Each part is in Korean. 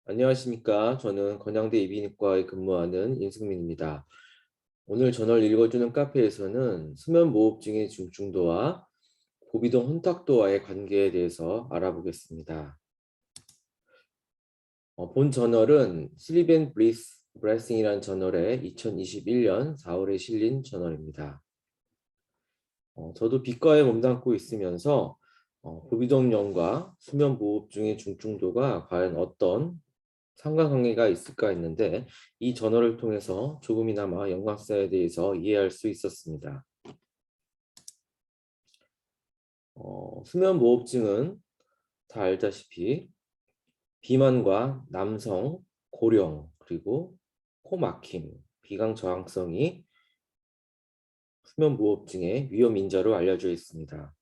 안녕하십니까. 저는 건양대 이비인후과에 근무하는 임승민입니다. 오늘 저널 읽어주는 카페에서는 수면무호흡증의 중증도와 고비동 혼탁도와의 관계에 대해서 알아보겠습니다. 본 저널은 Sleep and Breathing이라는 저널에 2021년 4월에 실린 저널입니다. 저도 비과에 몸담고 있으면서 고비동염과 수면무호흡증의 중증도가 과연 어떤 상관관계가 있을까 했는데 이 저널을 통해서 조금이나마 연관성에 대해서 이해할 수 있었습니다. 수면무호흡증은 다 알다시피 비만과 남성, 고령, 그리고 코막힘, 비강 저항성이 수면무호흡증의 위험 인자로 알려져 있습니다.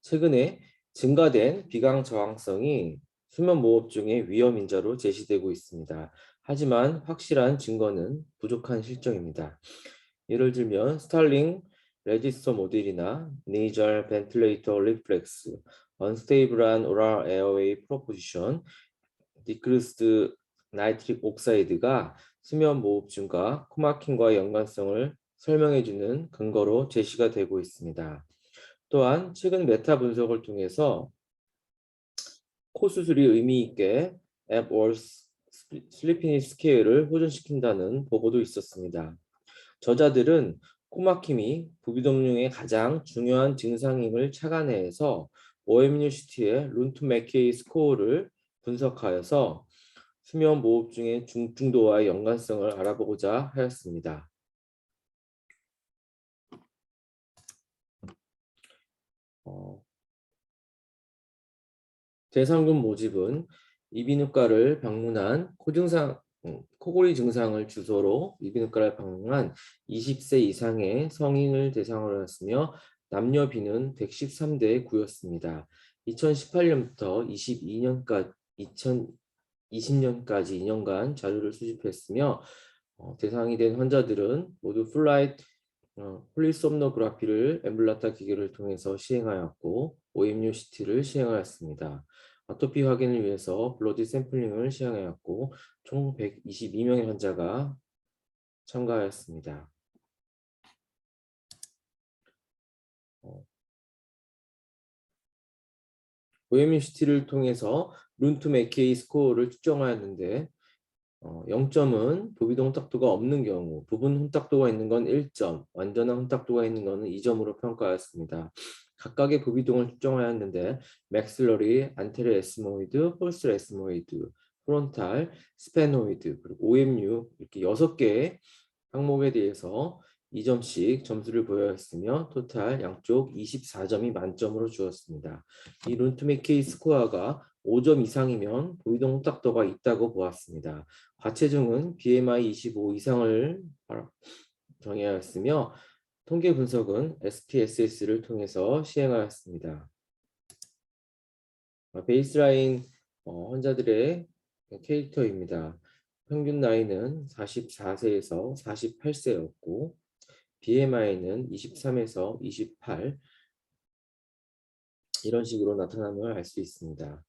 최근에 증가된 비강 저항성이 수면무호흡증의 위험 인자로 제시되고 있습니다. 하지만 확실한 증거는 부족한 실정입니다. 예를 들면 스탈링 레지스터 모델이나 네이절 벤틸레이터 리플렉스, 언스테이블한 오랄 에어웨이 프로포지션, 디크루스드 나이트릭 옥사이드가 수면무호흡증과 코막힘과 연관성을 설명해주는 근거로 제시가 되고 있습니다. 또한 최근 메타 분석을 통해서 코 수술이 의미 있게 앱워스 슬리피니스 스케일을 호전시킨다는 보고도 있었습니다. 저자들은 코막힘이 부비동염의 가장 중요한 증상임을 착안해서 OMUCT의 룬트 맥케이 스코어를 분석하여서 수면 무호흡증의 중증도와의 연관성을 알아보고자 하였습니다. 대상군 모집은 이비인후과를 방문한 코골이 증상을 주소로 이비인후과를 방문한 20세 이상의 성인을 대상으로 했으며 남녀 비는 113대 9였습니다. 2018년부터 2020년까지 2년간 자료를 수집했으며 대상이 된 환자들은 모두 폴리솜노그라피를 엠블라타 기계를 통해서 시행하였고 OMUCT를 시행하였습니다. 아토피 확인을 위해서 블러드 샘플링을 시행하였고 총 122명의 환자가 참가하였습니다. OMUCT를 통해서 룬트 맥케이 스코어를 측정하였는데 0점은 부비동 혼탁도가 없는 경우, 부분 혼탁도가 있는 건 1점, 완전한 혼탁도가 있는 것은 2점으로 평가하였습니다. 각각의 부비동을 측정하였는데 맥슬러리, 안테리어 에스모이드, 폴스 에스모이드, 프론탈, 스페노이드, 그리고 OMU 이렇게 6개의 항목에 대해서 2점씩 점수를 부여했으며 토탈 양쪽 24점이 만점으로 주었습니다. 이 룬트메케이 스코어가 5점 이상이면 부비동 혼탁도가 있다고 보았습니다. 과체중은 BMI 25 이상을 정의하였으며 통계 분석은 SPSS를 통해서 시행하였습니다. 베이스라인 환자들의 캐릭터입니다. 평균 나이는 44세에서 48세였고 BMI는 23에서 28 이런 식으로 나타남을 알 수 있습니다.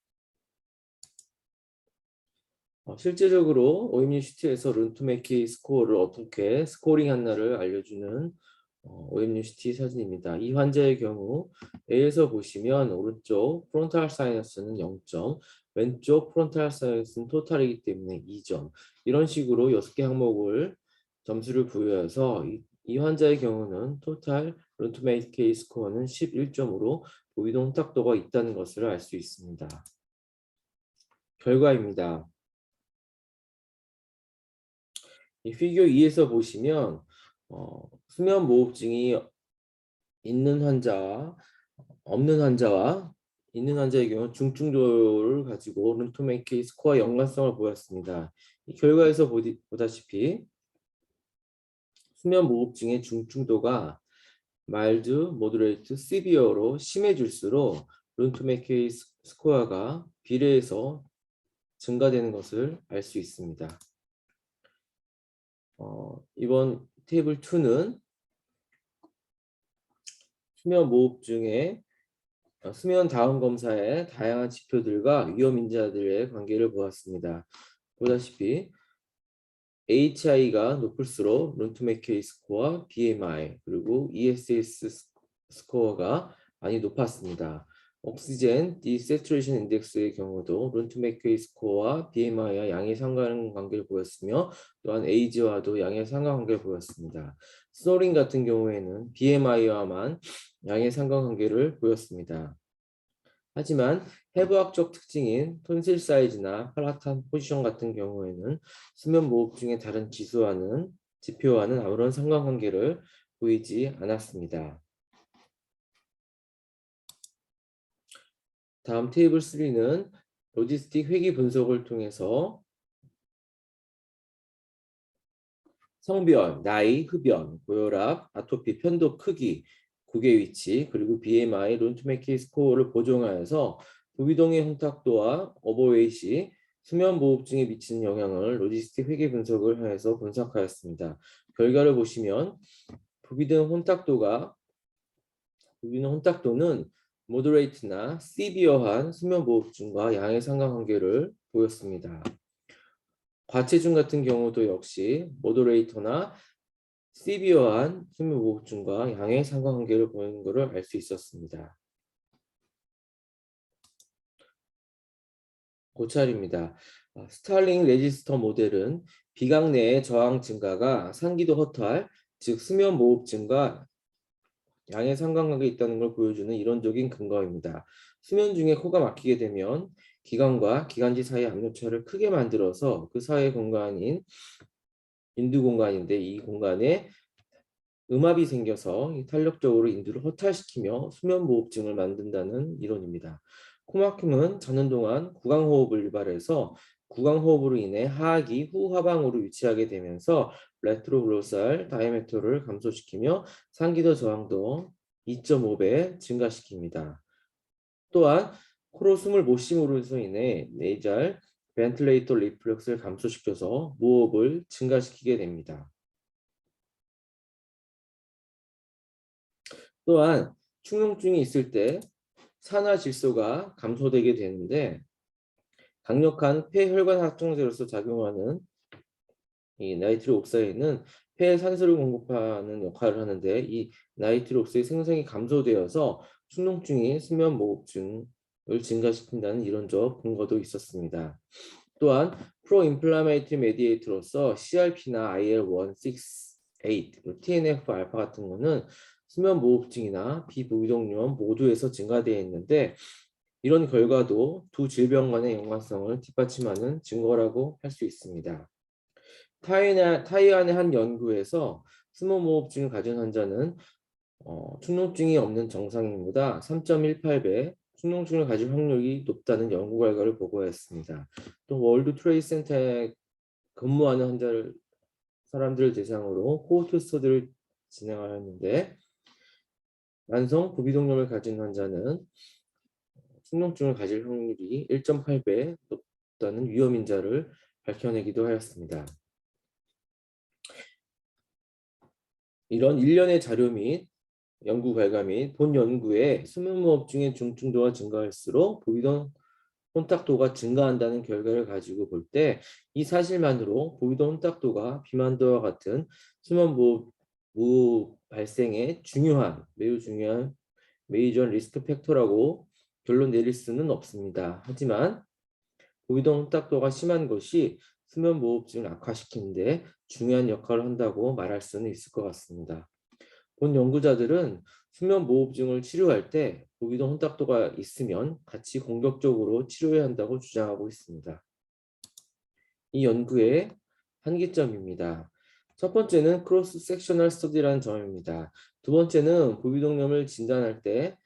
실제적으로 OMUCT에서 룬트메키 스코어를 어떻게 스코링 한나를 알려주는 OMUCT 사진입니다. 이 환자의 경우 A에서 보시면 오른쪽 프론탈 사이너스는 0점, 왼쪽 프론탈 사이너스는 토탈이기 때문에 2점. 이런 식으로 6개 항목을 점수를 부여해서 이 환자의 경우는 토탈 룬트메키 스코어는 11점으로 보이동 혼탁도가 있다는 것을 알 수 있습니다. 결과입니다. 이 피규어 2에서 보시면 수면 무호흡증이 있는 환자와 없는 환자와 있는 환자의 경우 중증도를 가지고 룬토메키 스코어 연관성을 보였습니다. 이 결과에서 보다시피 수면 무호흡증의 중증도가 마일드, 모더레이트, 시비어로 심해질수록 룬토메키 스코어가 비례해서 증가되는 것을 알 수 있습니다. 이번 테이블 2는 수면 무호흡증의 수면 다운 검사의 다양한 지표들과 위험 인자들의 관계를 보았습니다. 보다시피 HI가 높을수록 룬트맥케이 스코어, BMI, 그리고 ESS 스코어가 많이 높았습니다. 옥시젠 디세츄레이션 인덱스의 경우도 룬트맥케이 스코어와 BMI와 양의 상관관계를 보였으며 또한 에이지와도 양의 상관관계를 보였습니다. 스노링 같은 경우에는 BMI와만 양의 상관관계를 보였습니다. 하지만 해부학적 특징인 톤실 사이즈나 팔라탄 포지션 같은 경우에는 수면 무호흡 중의 다른 지표와는 아무런 상관관계를 보이지 않았습니다. 다음 테이블 3는 로지스틱 회귀 분석을 통해서 성별, 나이, 흡연, 고혈압, 아토피, 편도 크기, 국의 위치, 그리고 BMI, 룬트맥케이 스코어를 보정하여서 부비동의 혼탁도와 오버웨이시, 수면 보호증에 미치는 영향을 로지스틱 회귀 분석을 하여서 분석하였습니다. 결과를 보시면 부비동 혼탁도는 모더레이트나 시비어한 수면 보호증과 양의 상관관계를 보였습니다. 과체중 같은 경우도 역시 모더레이터나 시비어한 수면 무호흡증과 양의 상관관계를 보이는 것을 알 수 있었습니다. 고찰입니다. 스탈링 레지스터 모델은 비강 내의 저항 증가가 상기도 허탈, 즉 수면 무호흡증과 양의 상관관계가 있다는 걸 보여주는 이론적인 근거입니다. 수면 중에 코가 막히게 되면 기관과 기관지 사이의 압력차를 크게 만들어서 그 사이의 공간인 인두 공간인데 이 공간에 음압이 생겨서 탄력적으로 인두를 허탈시키며 수면무호흡증을 만든다는 이론입니다. 코막힘은 자는 동안 구강호흡을 유발해서 구강호흡으로 인해 하악이 후하방으로 위치하게 되면서 레트로글로살 다이아메터를 감소시키며 상기도 저항도 2.5배 증가시킵니다. 또한 코로 숨을 못 쉼으로 인해 네이잘 벤틀레이터 리플렉스를 감소시켜서 무호흡을 증가시키게 됩니다. 또한 축농증이 있을 때 산화 질소가 감소되게 되는데 강력한 폐혈관 확정제로서 작용하는 이 나이트릭 옥사이드는 폐에 산소를 공급하는 역할을 하는데 이 나이트릭 옥사이드 생성이 감소되어서 축농증이 수면 무호흡증을 증가시킨다는 이론적 근거도 있었습니다. 또한 프로인플라메이터리 메디에이터로서 CRP나 IL-168, TNF-알파 같은 거는 수면 무호흡증이나 비부비동염 모두에서 증가되어 있는데 이런 결과도 두 질병 간의 연관성을 뒷받침하는 증거라고 할 수 있습니다. 타이완의 한 연구에서 수면 무호흡증을 가진 환자는 축농증이 없는 정상인보다 3.18배 축농증을 가질 확률이 높다는 연구 결과를 보고했습니다. 또 월드 트레이드 센터에 근무하는 사람들을 대상으로 코호트 스터디를 진행하였는데 만성 부비동염을 가진 환자는 축농증을 가질 확률이 1.8배 높다는 위험인자를 밝혀내기도 하였습니다. 이런 일련의 자료 및 연구 결과 및 본 연구에 수면무호흡증의 중증도가 증가할수록 부비동 혼탁도가 증가한다는 결과를 가지고 볼 때 이 사실만으로 부비동 혼탁도가 비만도와 같은 수면무호흡 발생에 매우 중요한 메이저 리스크 팩터라고 결론 내릴 수는 없습니다. 하지만 부비동 혼탁도가 심한 것이 수면 무호흡증을 악화시키는데 중요한 역할을 한다고 말할 수는 있을 것 같습니다. 본 연구자들은 수면 무호흡증을 치료할 때 부비동 혼탁도가 있으면 같이 공격적으로 치료해야 한다고 주장하고 있습니다. 이 연구의 한계점입니다. 첫 번째는 크로스 섹셔널 스터디라는 점입니다. 두 번째는 부비동염을 진단할 때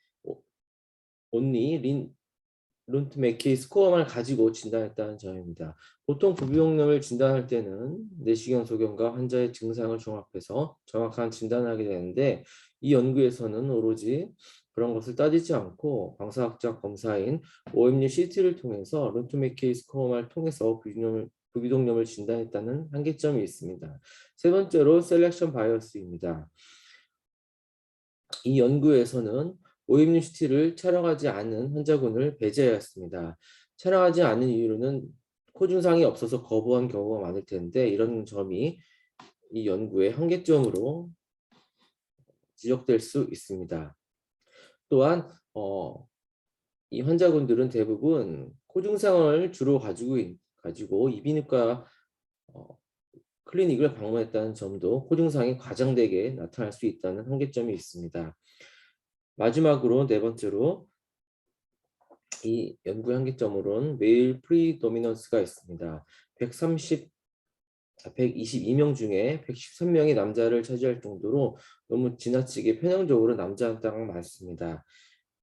온리 룬트 맥케이 스코어만 가지고 진단했다는 점입니다. 보통 부비동염을 진단할 때는 내시경 소견과 환자의 증상을 종합해서 정확한 진단을 하게 되는데 이 연구에서는 오로지 그런 것을 따지지 않고 방사학적 검사인 OMU CT를 통해서 룬트 맥케이 스코어만 통해서 부비동염을 진단했다는 한계점이 있습니다. 세 번째로 셀렉션 바이어스입니다. 이 연구에서는 OMUCT를 촬영하지 않은 환자군을 배제하였습니다. 촬영하지 않은 이유는 코 증상이 없어서 거부한 경우가 많을 텐데 이런 점이 이 연구의 한계점으로 지적될 수 있습니다. 또한 이 환자분들은 대부분 코 증상을 주로 가지고 이비인후과 클리닉을 방문했다는 점도 코 증상이 과장되게 나타날 수 있다는 한계점이 있습니다. 마지막으로 네 번째로 이 연구의 한계점으로는 메일 프리도미넌스가 있습니다. 122명 중에 113명이 남자를 차지할 정도로 너무 지나치게 편향적으로 남자가 많습니다.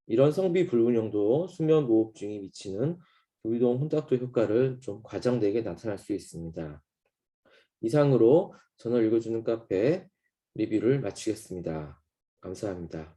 이런 성비 불균형도 수면 무호흡증이 미치는 부비동 혼탁도 효과를 좀 과장되게 나타날 수 있습니다. 이상으로 전을 읽어주는 카페 리뷰를 마치겠습니다. 감사합니다.